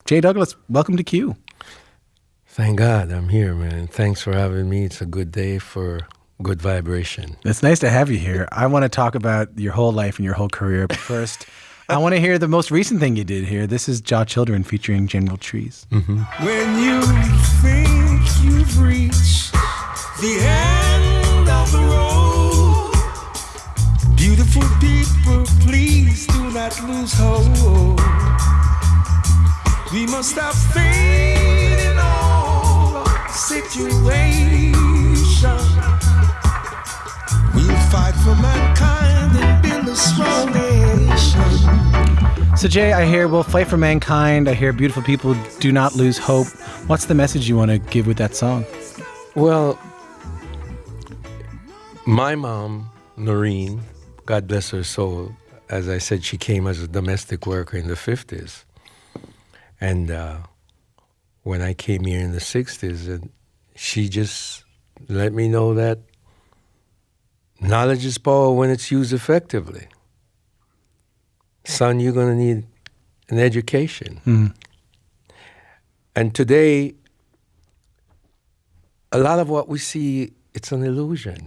Jay Douglas, welcome to Q. Thank God I'm here, man. Thanks for having me. It's a good day for good vibration. It's nice to have you here. I want to talk about your whole life and your whole career, but first, I want to hear the most recent thing you did here. This is Jah Children featuring General Trees. Mm-hmm. When you think you've reached the end of the road, beautiful people, please do not lose hope. We must stop fading all situations. We'll fight for mankind and build a strong nation. So Jay, I hear we'll fight for mankind. I hear beautiful people do not lose hope. What's the message you want to give with that song? Well, my mom, Noreen, God bless her soul, as I said, she came as a domestic worker in the 50s. And when I came here in the 60s, and she just let me know that knowledge is power when it's used effectively. Son, you're going to need an education. Mm. And today, a lot of what we see, it's an illusion.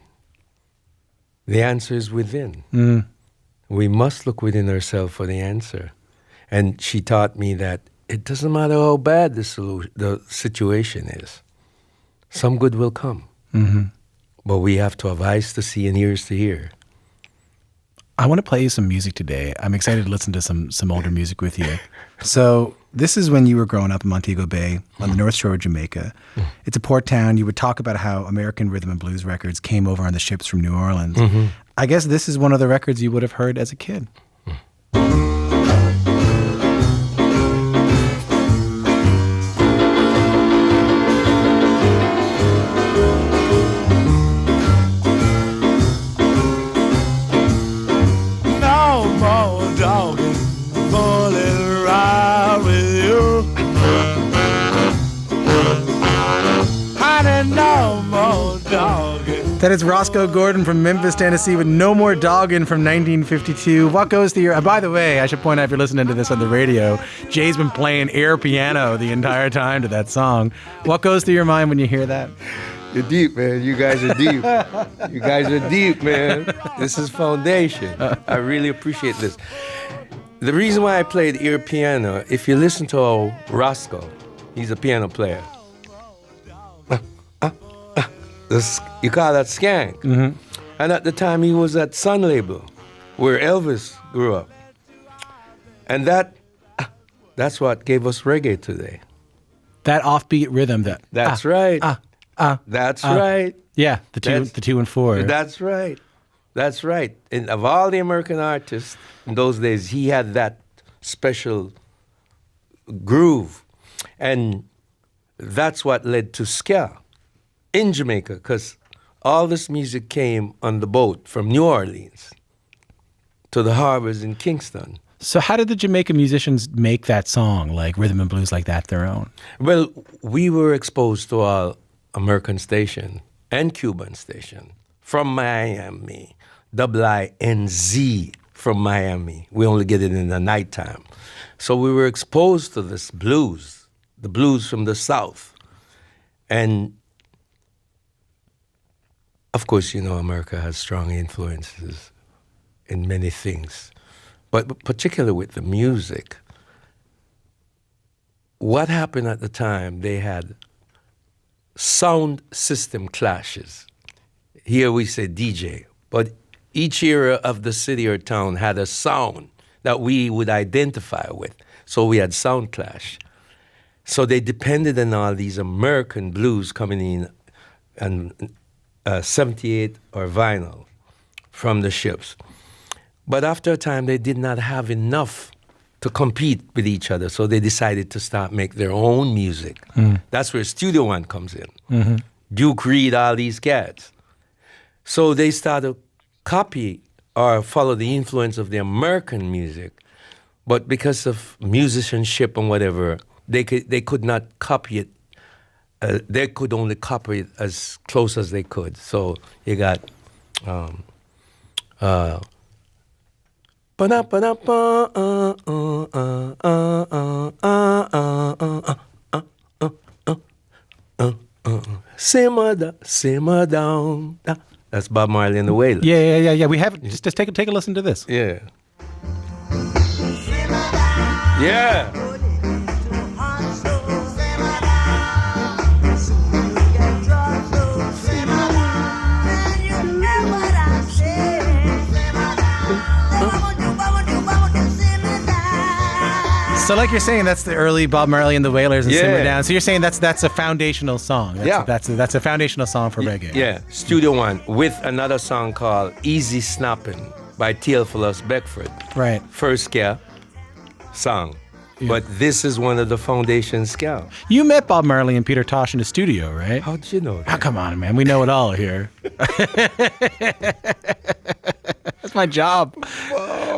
The answer is within. Mm. We must look within ourselves for the answer. And she taught me that it doesn't matter how bad the situation is. Some good will come. Mm-hmm. But we have to have eyes to see and ears to hear. I want to play you some music today. I'm excited to listen to some older music with you. So this is when you were growing up in Montego Bay on the North Shore of Jamaica. It's a port town. You would talk about how American rhythm and blues records came over on the ships from New Orleans. Mm-hmm. I guess this is one of the records you would have heard as a kid. That is Roscoe Gordon from Memphis, Tennessee with No More Doggin' from 1952. What goes through your... By the way, I should point out if you're listening to this on the radio, Jay's been playing air piano the entire time to that song. What goes through your mind when you hear that? You're deep, man. You guys are deep. You guys are deep, man. This is foundation. I really appreciate this. The reason why I played air piano, if you listen to Roscoe, he's a piano player. You call that skank. Mm-hmm. And at the time, he was at Sun Label, where Elvis grew up. And that's what gave us reggae today. That offbeat rhythm. That's right. That's right. Yeah, the two and four. That's right. That's right. And of all the American artists in those days, he had that special groove. And that's what led to ska in Jamaica, because all this music came on the boat from New Orleans to the harbors in Kingston. So how did the Jamaican musicians make that song, like rhythm and blues like that, their own? Well, we were exposed to all American station and Cuban station from Miami, INZ from Miami. We only get it in the nighttime. So we were exposed to this blues, the blues from the South. And of course, you know, America has strong influences in many things, but particularly with the music. What happened at the time, they had sound system clashes. Here we say DJ, but each era of the city or town had a sound that we would identify with. So we had sound clash. So they depended on all these American blues coming in and 78 or vinyl from the ships. But after a time, they did not have enough to compete with each other, so they decided to start make their own music. That's where Studio One comes in. Mm-hmm. Duke Reed, all these cats. So they started copy or follow the influence of the American music, but because of musicianship and whatever, they could not copy it. They could only copy it as close as they could. So you got, but Ba-da-ba-da-ba, simmer down. That's Bob Marley and the Wailers. Yeah. We have just take a listen to this. Yeah. Yeah. So like you're saying, that's the early Bob Marley and the Wailers and Yeah. Simmer Down. So you're saying that's a foundational song. Yeah. That's a foundational song for reggae. Yeah, Studio One with another song called Easy Snapping by Theophilus Beckford. Right. First ska song. But this is one of the foundation ska. You met Bob Marley and Peter Tosh in the studio, right? How'd you know Oh, that? come on, man. We know it all here. That's my job.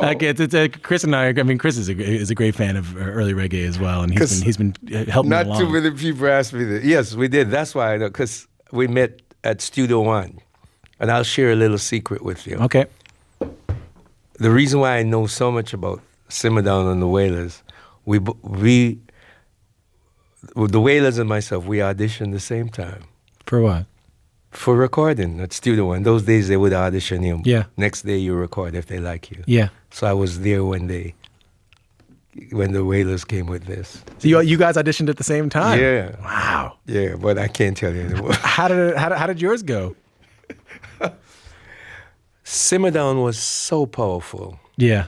Okay, Chris and I mean, Chris is a great fan of early reggae as well, and he's been helping me Not along. too many people asked me that. Yes, we did. That's why I know, because we met at Studio One. And I'll share a little secret with you. Okay. The reason why I know so much about Simmer Down and the Wailers, the Wailers and myself, we auditioned the same time For what? for recording at Studio One. Those days they would audition you. Yeah. Next day you record if they like you. Yeah. So I was there when the Wailers came with this. So you guys auditioned at the same time? Yeah. Wow. Yeah, but I can't tell you anymore. How did yours go? Simmer Down was so powerful. Yeah.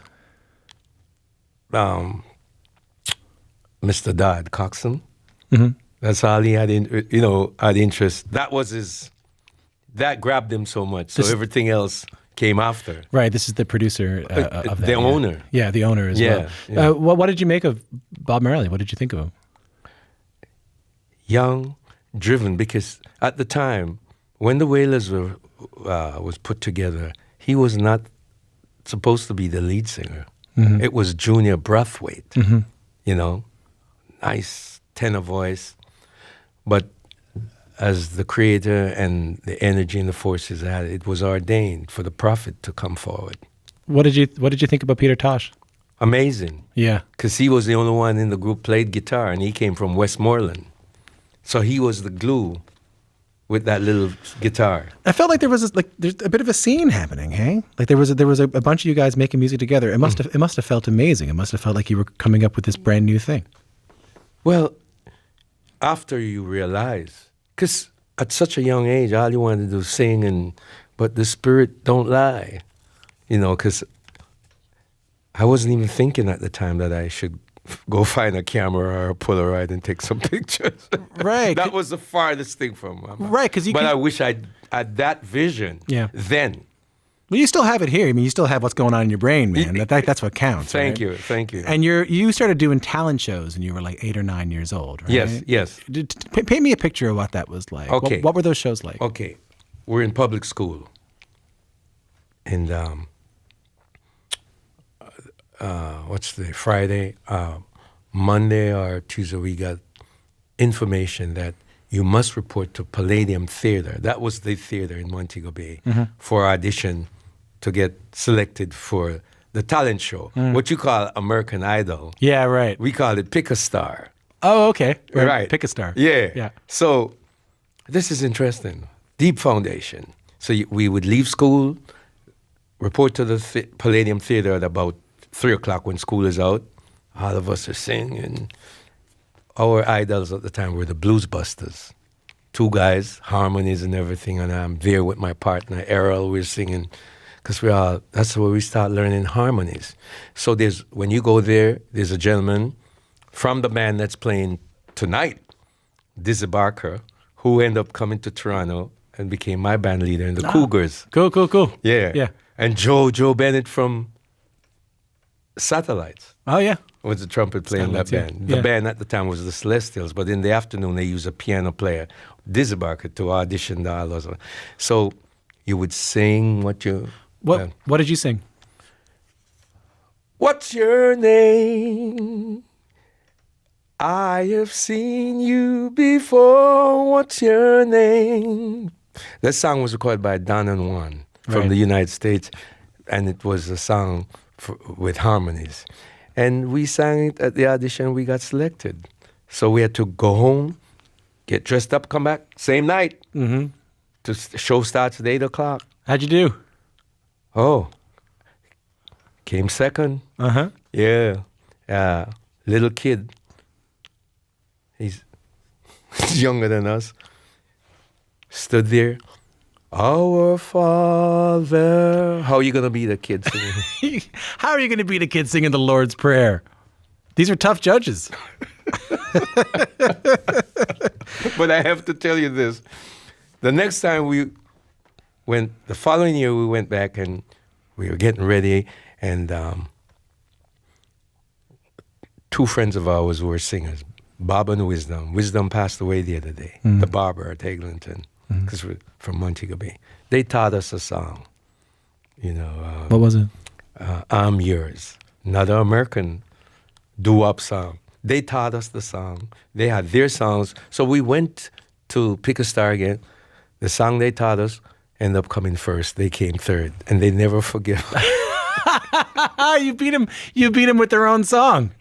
Mr. Dodd Coxon. Mm-hmm. That's all he had, had interest. That grabbed him so much. So everything else came after. Right. This is the producer of that. The owner. Yeah, the owner as well. Yeah. What did you make of Bob Marley? What did you think of him? Young, driven, because at the time, when the Wailers was put together, he was not supposed to be the lead singer. Mm-hmm. It was Junior Brathwaite, nice tenor voice. But as the creator and the energy and the forces had, it was ordained for the prophet to come forward. What did you think about Peter Tosh? Amazing. Yeah. Because he was the only one in the group played guitar, and he came from Westmoreland. So he was the glue with that little guitar. I felt like there's a bit of a scene happening, hey? Like there was a bunch of you guys making music together. It must have felt amazing. It must have felt like you were coming up with this brand new thing. Well, after you realize, because at such a young age, all you wanted to do is sing, but the spirit don't lie, because I wasn't even thinking at the time that I should go find a camera or a Polaroid and take some pictures. Right. That was the farthest thing from my mind. Right, But I wish I had that vision then. Well, you still have it here. I mean, you still have what's going on in your brain, man. That's what counts. Thank right? you. And you started doing talent shows when you were like 8 or 9 years old, right? Yes. Paint me a picture of what that was like. Okay. What were those shows like? Okay. We're in public school. And what's the Friday? Monday or Tuesday, we got information that you must report to Palladium Theater. That was the theater in Montego Bay for audition to get selected for the talent show. What you call American Idol. Yeah, right. We call it Pick a Star. Oh, okay. Right. Pick a star. Yeah. So this is interesting. Deep foundation. So we would leave school, report to the Palladium Theater at about 3 o'clock when school is out. All of us are singing. Our idols at the time were the Blues Busters. 2 guys, harmonies and everything, and I'm there with my partner, Errol, we're singing, because that's where we start learning harmonies. So when you go there's a gentleman from the band that's playing tonight, Dizzy Barker, who ended up coming to Toronto and became my band leader in the Cougars. Cool. Yeah. And Joe Bennett from Satellites. Oh, yeah. Was the trumpet player in that band. The band at the time was the Celestials, but in the afternoon they used a piano player, Dizzy Barker, to audition the all those. So you would sing what did you sing? What's your name? I have seen you before. What's your name? That song was recorded by Don and Juan from the United States, and it was a song with harmonies. And we sang it at the audition, we got selected. So we had to go home, get dressed up, come back, same night. Mm-hmm. Show starts at 8 o'clock. How'd you do? Oh, came second. Uh-huh. Yeah. Little kid. He's younger than us. Stood there. Our Father. How are you going to be the kid singing? How are you going to be the kid singing the Lord's Prayer? These are tough judges. But I have to tell you this. The next time the following year we went back and we were getting ready, and two friends of ours were singers, Bob and Wisdom. Wisdom passed away the other day, the barber at Eglinton, because we're from Montego Bay. They taught us a song, What was it? I'm Yours, another American doo-wop song. They taught us the song. They had their songs. So we went to Pick a Star again. The song they taught us ended up coming first. They came third, and they never forgive us. You beat him with their own song.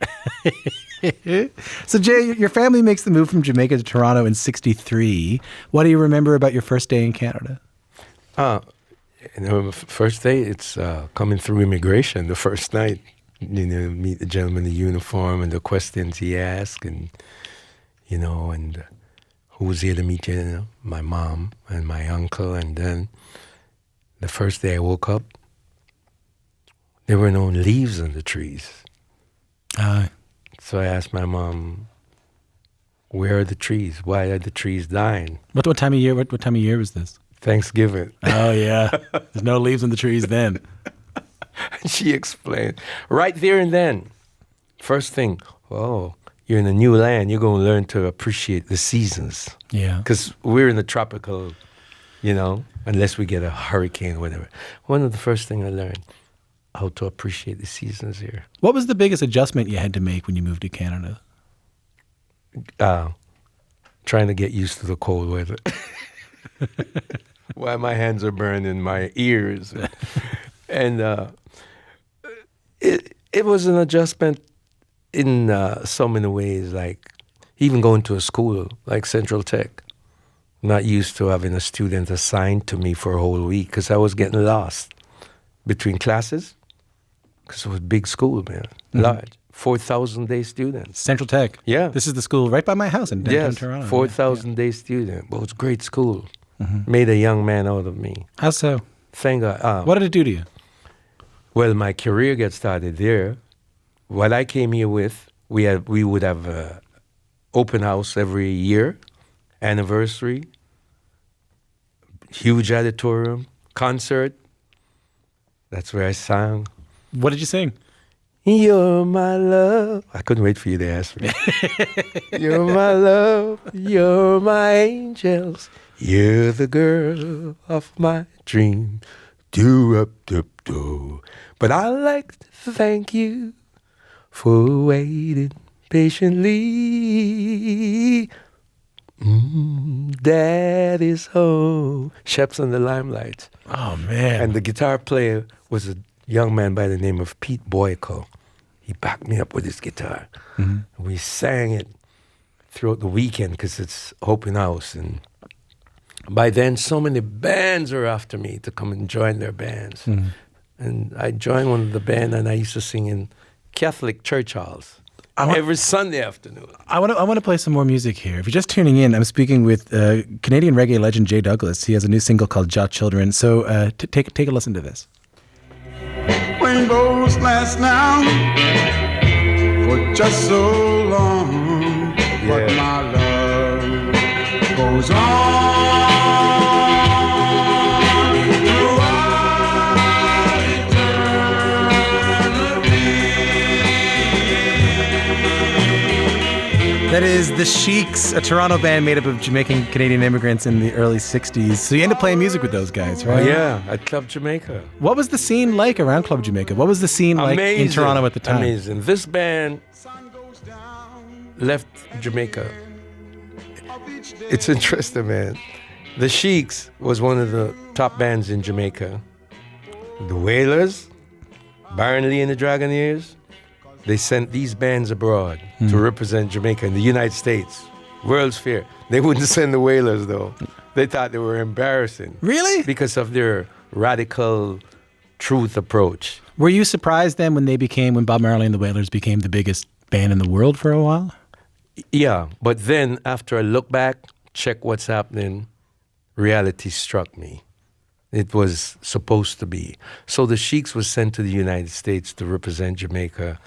So Jay, your family makes the move from Jamaica to Toronto in '63. What do you remember about your first day in Canada? First day, it's coming through immigration. The first night, meet the gentleman in the uniform and the questions he asked, and and who was here to meet you? My mom and my uncle. And then the first day I woke up, there were no leaves on the trees. So I asked my mom, "Where are the trees? Why are the trees dying?" What time of year? What time of year was this? Thanksgiving. Oh yeah, there's no leaves on the trees then. She explained right there and then. First thing, you're in a new land. You're going to learn to appreciate the seasons. Yeah, because we're in the tropical, unless we get a hurricane or whatever. One of the first things I learned, how to appreciate the seasons here. What was the biggest adjustment you had to make when you moved to Canada? Trying to get used to the cold weather. Why my hands are burning, my ears. And it was an adjustment in so many ways, like even going to a school like Central Tech. Not used to having a student assigned to me for a whole week because I was getting lost between classes because it was a big school, man, large, 4,000-day students. Central Tech. Yeah. This is the school right by my house in downtown Toronto. 4,000-day student. But it was a great school. Made a young man out of me. How so? Thank God. What did it do to you? Well, my career got started there. What I came here with, we would have open house every year, anniversary, huge auditorium, concert. That's where I sang. What did you sing? You're my love. I couldn't wait for you to ask me. You're my love. You're my angels. You're the girl of my dream. Do-up-dup-do. But I'd like to thank you for waiting patiently. Daddy's home. Shep's on the Limelight. Oh, man. And the guitar player was a young man by the name of Pete Boyko. He backed me up with his guitar. And we sang it throughout the weekend because it's open house. And by then, so many bands are after me to come and join their bands. And I joined one of the band, and I used to sing in Catholic church halls every Sunday afternoon. I want to play some more music here. If you're just tuning in, I'm speaking with Canadian reggae legend Jay Douglas. He has a new single called Jah Children. So take a listen to this. Rainbows last now for just so long, but my love goes on. That is The Sheiks, a Toronto band made up of Jamaican Canadian immigrants in the early 60s. So you end up playing music with those guys, right? Oh, yeah, at Club Jamaica. What was the scene like around Club Jamaica? What was the scene like in Toronto at the time? Amazing. This band left Jamaica. It's interesting, man. The Sheiks was one of the top bands in Jamaica. The Wailers, Baron Lee and the Dragoneers, they sent these bands abroad to represent Jamaica in the United States, World's Fair. They wouldn't send the Wailers, though. They thought they were embarrassing. Really? Because of their radical truth approach. Were you surprised then when Bob Marley and the Wailers became the biggest band in the world for a while? Yeah, but then after I look back, check what's happening, reality struck me. It was supposed to be. So the Sheiks was sent to the United States to represent Jamaica,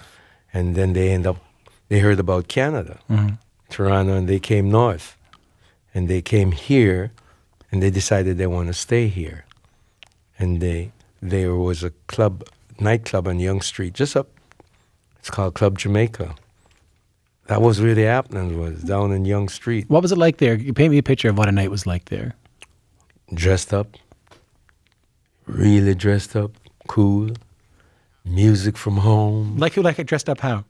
and then they heard about Canada, Toronto, and they came north. And they came here, and they decided they want to stay here. And there was a nightclub on Yonge Street, it's called Club Jamaica. That was really happening, was down in Yonge Street. What was it like there? You paint me a picture of what a night was like there. Dressed up, really dressed up, cool, music from home. Like who? Like dressed up how?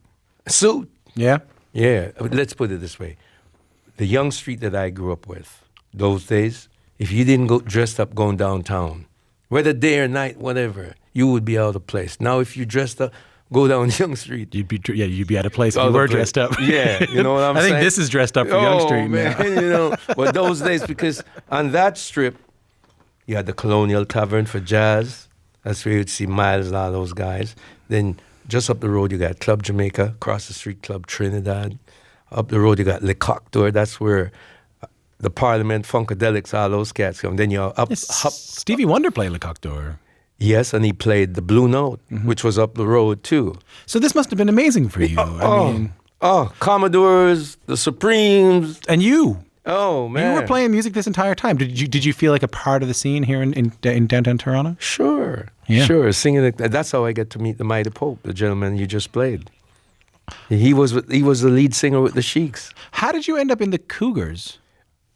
Suit. Yeah? Yeah, let's put it this way. The Yonge Street that I grew up with, those days, if you didn't go dressed up going downtown, whether day or night, whatever, you would be out of place. Now, if you dressed up, go down Yonge Street. You'd be out of place if you were dressed up. Yeah, you know what I'm saying? I think this is dressed up for Yonge Street, man. You know, but those days, because on that strip, you had the Colonial Tavern for jazz. That's where you'd see Miles and all those guys. Then just up the road, you got Club Jamaica, across the street, Club Trinidad. Up the road, you got Le Cocktail. That's where the Parliament, Funkadelics, all those cats come. Then you're up. Stevie Wonder played Le Cocktail. Yes, and he played the Blue Note, which was up the road, too. So this must have been amazing for you. Commodores, the Supremes. And you. Oh, man. You were playing music this entire time. Did you feel like a part of the scene here in downtown Toronto? Sure. Yeah. Sure. Singing it. That's how I get to meet the Mighty Pope, the gentleman you just played. He was the lead singer with the Sheiks. How did you end up in the Cougars?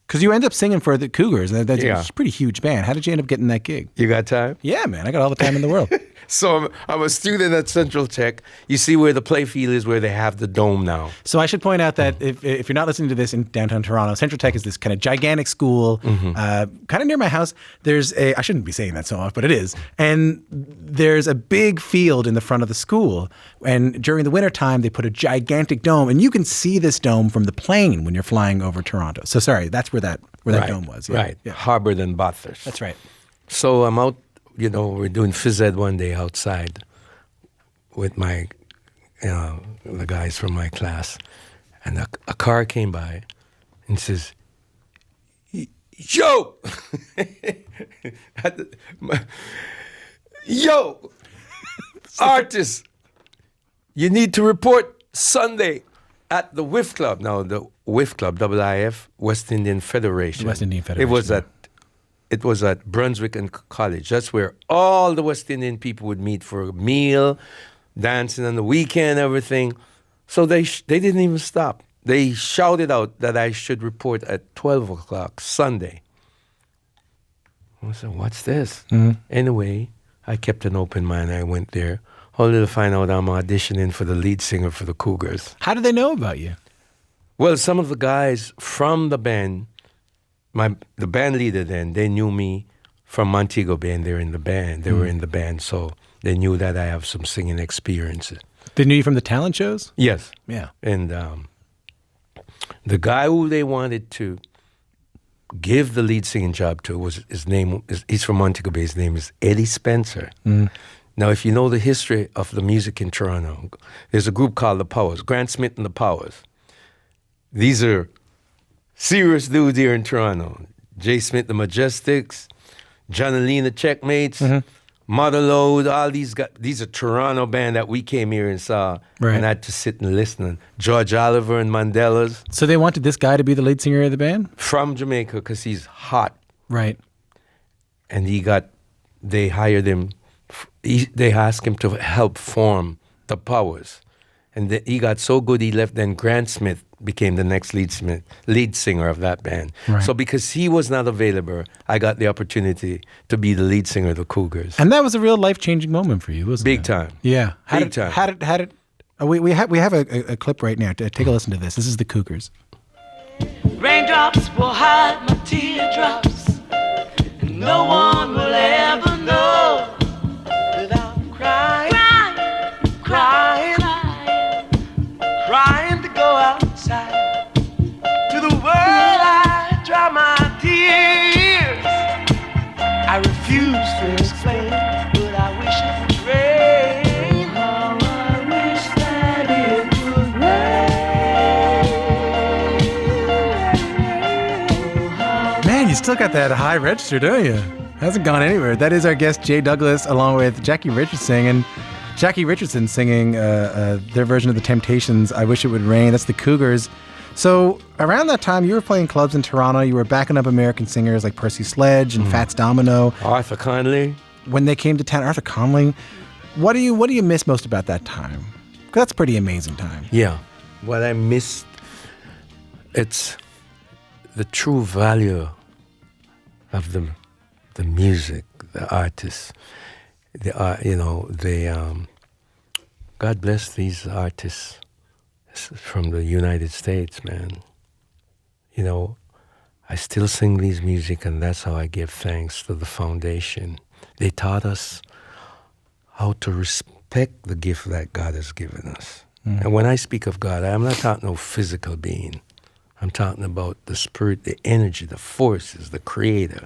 Because you end up singing for the Cougars. That's a pretty huge band. How did you end up getting that gig? You got time? Yeah, man. I got all the time in the world. So I'm a student at Central Tech. You see where the play field is, where they have the dome now. So I should point out that if you're not listening to this in downtown Toronto, Central Tech is this kind of gigantic school, kind of near my house. There's I shouldn't be saying that so often, but it is. And there's a big field in the front of the school. And during the wintertime, they put a gigantic dome. And you can see this dome from the plane when you're flying over Toronto. So sorry, that's where that dome was. Yeah. Right. Yeah. Harbour and Bathurst. That's right. So I'm out. You know, we're doing phys ed one day outside with my, the guys from my class. And a car came by and says, yo, yo, artist, you need to report Sunday at the WIF Club. Now, the WIF Club, WIF, West Indian Federation. The West Indian Federation. It was at Brunswick and College. That's where all the West Indian people would meet for a meal, dancing on the weekend, everything. So they didn't even stop. They shouted out that I should report at 12 o'clock Sunday. I said, what's this? Anyway, I kept an open mind. I went there, only to find out I'm auditioning for the lead singer for the Cougars. How did they know about you? Well, some of the guys from the band, the band leader then, they knew me from Montego Bay, and they're in the band. They were in the band, so they knew that I have some singing experiences. They knew you from the talent shows? Yes. Yeah. And the guy who they wanted to give the lead singing job to he's from Montego Bay. His name is Eddie Spencer. Now, if you know the history of the music in Toronto, there's a group called the Powers, Grant Smith and the Powers. These are serious dudes here in Toronto. Jay Smith, the Majestics, John and Lena Checkmates, Motherload, all these guys. These are Toronto band that we came here and saw, and I had to sit and listen. George Oliver and Mandela's. So they wanted this guy to be the lead singer of the band? From Jamaica, because he's hot. Right. And they hired him, they asked him to help form the Powers. And he got so good he left, then Grant Smith became the next lead singer of that band. Right. So because he was not available, I got the opportunity to be the lead singer of the Cougars. And that was a real life-changing moment for you, wasn't it? Big time. Yeah. Big time. We have a clip right now. Take a listen to this. This is the Cougars. Raindrops will hide my teardrops, and no one will ever know without crying. you still got that high register, don't you? Hasn't gone anywhere. That is our guest, Jay Douglas, along with Jackie Richardson singing their version of The Temptations, I Wish It Would Rain. That's the Cougars. So around that time, you were playing clubs in Toronto. You were backing up American singers like Percy Sledge and Fats Domino. Arthur Conley. When they came to town, Arthur Conley. What do you miss most about that time? 'Cause that's a pretty amazing time. Yeah. What I missed, it's the true value of the music, the artists. God bless these artists from the United States, man. You know, I still sing these music, and that's how I give thanks to the foundation. They taught us how to respect the gift that God has given us. And when I speak of God, I'm not talking no physical being. I'm talking about the spirit, the energy, the forces, the creator.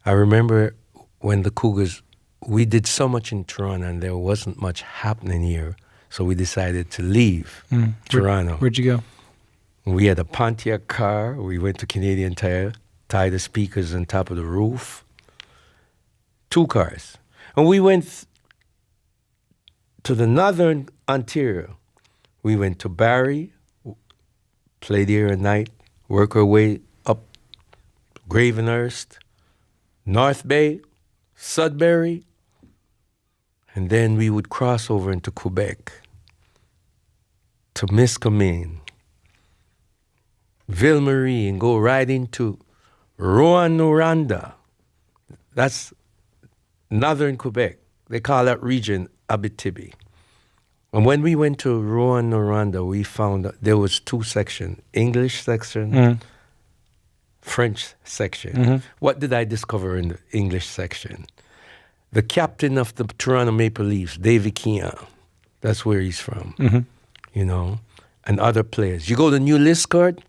I remember when the Cougars, we did so much in Toronto and there wasn't much happening here, so we decided to leave Toronto. Where'd you go? We had a Pontiac car. We went to Canadian Tire, tied the speakers on top of the roof. 2 cars. And we went to the northern Ontario. We went to Barrie, played here a night, work our way up Gravenhurst, North Bay, Sudbury, and then we would cross over into Quebec, to Miscamin, Ville-Marie, and go right into Rouyn-Noranda. That's northern Quebec. They call that region Abitibi. And when we went to Rouyn-Noranda, we found that there was 2 sections, English section, French section. What did I discover in the English section? The captain of the Toronto Maple Leafs, David Keon, that's where he's from, you know, and other players. You go to New Liskeard,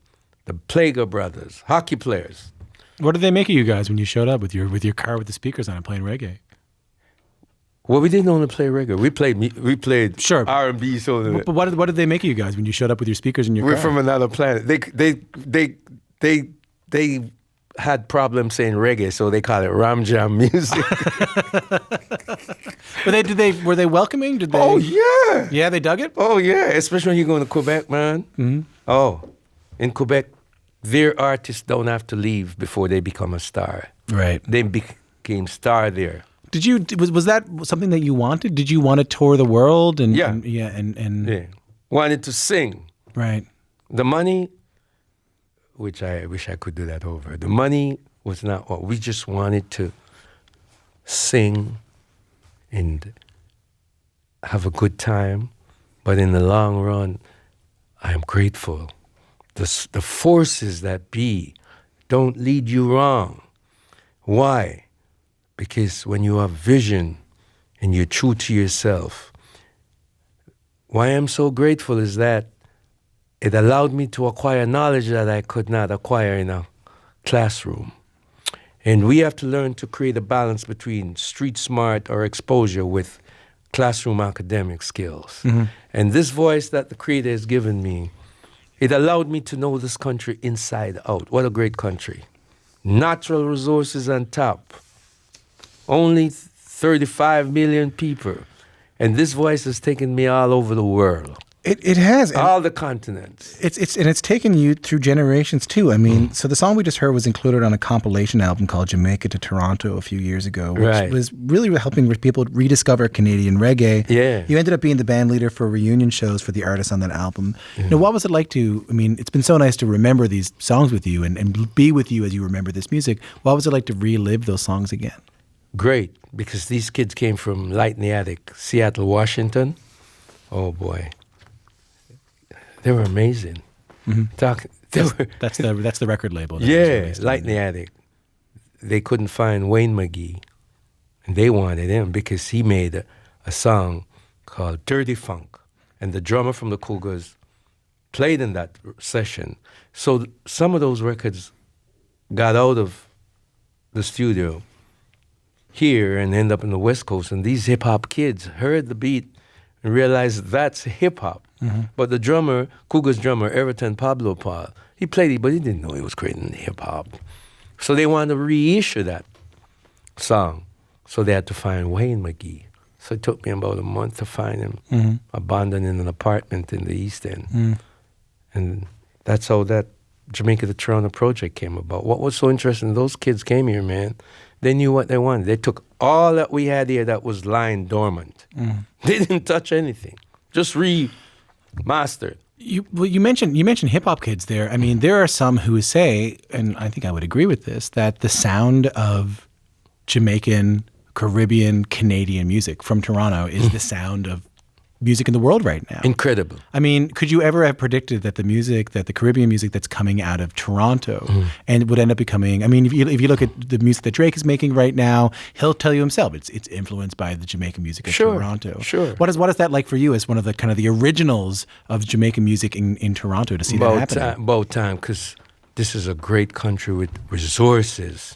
the Plager brothers, hockey players. What did they make of you guys when you showed up with your car with the speakers on and playing reggae? Well, we didn't only play reggae. We played Sure. R&B. So But what did they make of you guys when you showed up with your speakers in your car? we're from another planet. They had problems saying reggae, so they call it Ram Jam music. But were they welcoming? Did they? Oh yeah. Yeah, they dug it. Oh yeah. Especially when you go to Quebec, man. Oh, in Quebec, their artists don't have to leave before they become a star. Right. They became star there. Was that something that you wanted? Did you want to tour the world? Yeah. And Wanted to sing. Right. The money, which I wish I could do that over. The money was not what we just wanted to sing and have a good time. But in the long run, I am grateful. The forces that be don't lead you wrong. Why? Because when you have vision and you're true to yourself, why I'm so grateful is that it allowed me to acquire knowledge that I could not acquire in a classroom. And we have to learn to create a balance between street smart or exposure with classroom academic skills. And this voice that the Creator has given me, it allowed me to know this country inside out. What a great country. Natural resources on top. Only 35 million people. And this voice has taken me all over the world. It has. All the continents. It's taken you through generations too. I mean, so the song we just heard was included on a compilation album called Jamaica to Toronto a few years ago, which was really helping people rediscover Canadian reggae. Yeah. You ended up being the band leader for reunion shows for the artists on that album. You know, what was it like it's been so nice to remember these songs with you and be with you as you remember this music. What was it like to relive those songs again? Great, because these kids came from Light in the Attic, Seattle, Washington. Oh boy. They were amazing. That's the record label. Yeah, Light in the Attic. They couldn't find Wayne McGee, and they wanted him because he made a song called Dirty Funk, and the drummer from the Cougars played in that session. So some of those records got out of the studio here and end up in the West Coast, and these hip-hop kids heard the beat and realized that's hip-hop. But the drummer, Cougars drummer, Everton Pablo Paul, he played it, but he didn't know he was creating hip-hop. So they wanted to reissue that song. So they had to find Wayne McGee. So it took me about a month to find him, abandoned in an apartment in the East End. And that's how that Jamaica to Toronto project came about. What was so interesting, those kids came here, man. They knew what they wanted. They took all that we had here that was lying dormant. They didn't touch anything. Just remastered. You mentioned hip hop kids there. I mean, there are some who say, and I think I would agree with this, that the sound of Jamaican, Caribbean, Canadian music from Toronto is the sound of music in the world right now. Incredible. I mean, could you ever have predicted that the Caribbean music that's coming out of Toronto and would end up becoming, I mean, if you look at the music that Drake is making right now, he'll tell you himself it's influenced by the Jamaican music of Toronto. Sure. What is that like for you as one of the kind of the originals of Jamaican music in Toronto to see that happening? About time, because this is a great country with resources.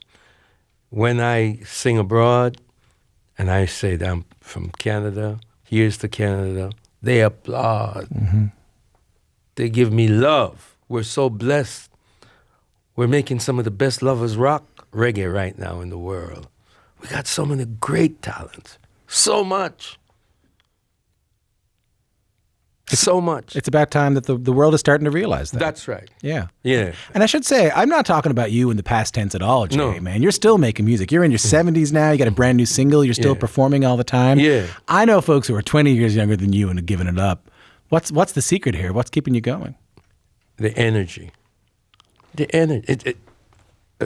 When I sing abroad and I say that I'm from Canada, here's to Canada, they applaud. They give me love. We're so blessed. We're making some of the best lovers rock reggae right now in the world. We got so many great talents. So much. So much. It's about time that the world is starting to realize that. That's right. Yeah. Yeah. And I should say, I'm not talking about you in the past tense at all, Jay, No. man. You're still making music. You're in your 70s now. You got a brand new single. You're still performing all the time. Yeah. I know folks who are 20 years younger than you and have given it up. What's the secret here? What's keeping you going? The energy. The energy.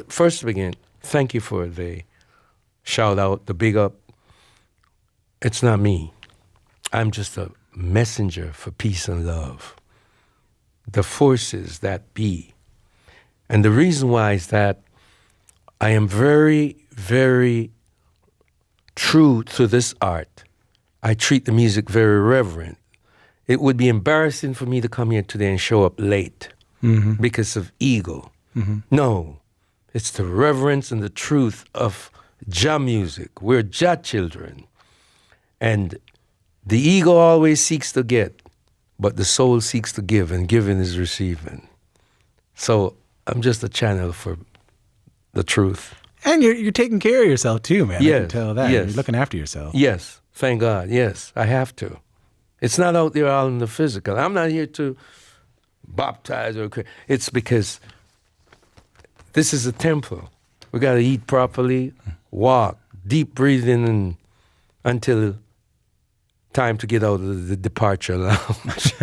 First to begin, thank you for the shout out, the big up. It's not me. I'm just a messenger for peace and love. The forces that be. And the reason why is that I am very, very true to this art. I treat the music very reverent. It would be embarrassing for me to come here today and show up late because of ego. No, it's the reverence and the truth of Jah music. We're Jah children. And the ego always seeks to get, but the soul seeks to give, and giving is receiving. So I'm just a channel for the truth. And you're taking care of yourself too, man. I Yes, can tell that. yes. You're looking after yourself. Yes, thank God. Yes, I have to. It's not out there all in the physical. I'm not here to baptize or... It's because this is a temple. We got to eat properly, walk, deep breathing, and until time to get out of the departure lounge.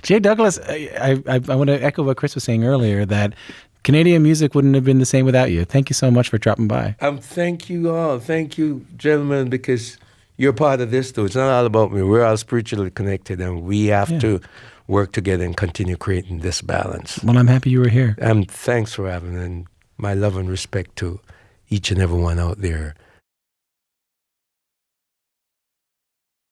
Jay Douglas, I want to echo what Chris was saying earlier, that Canadian music wouldn't have been the same without you. Thank you so much for dropping by. Thank you all. Thank you, gentlemen, because you're part of this too. It's not all about me. We're all spiritually connected, and we have to work together and continue creating this balance. Well, I'm happy you were here. Thanks for having me, and my love and respect to each and every one out there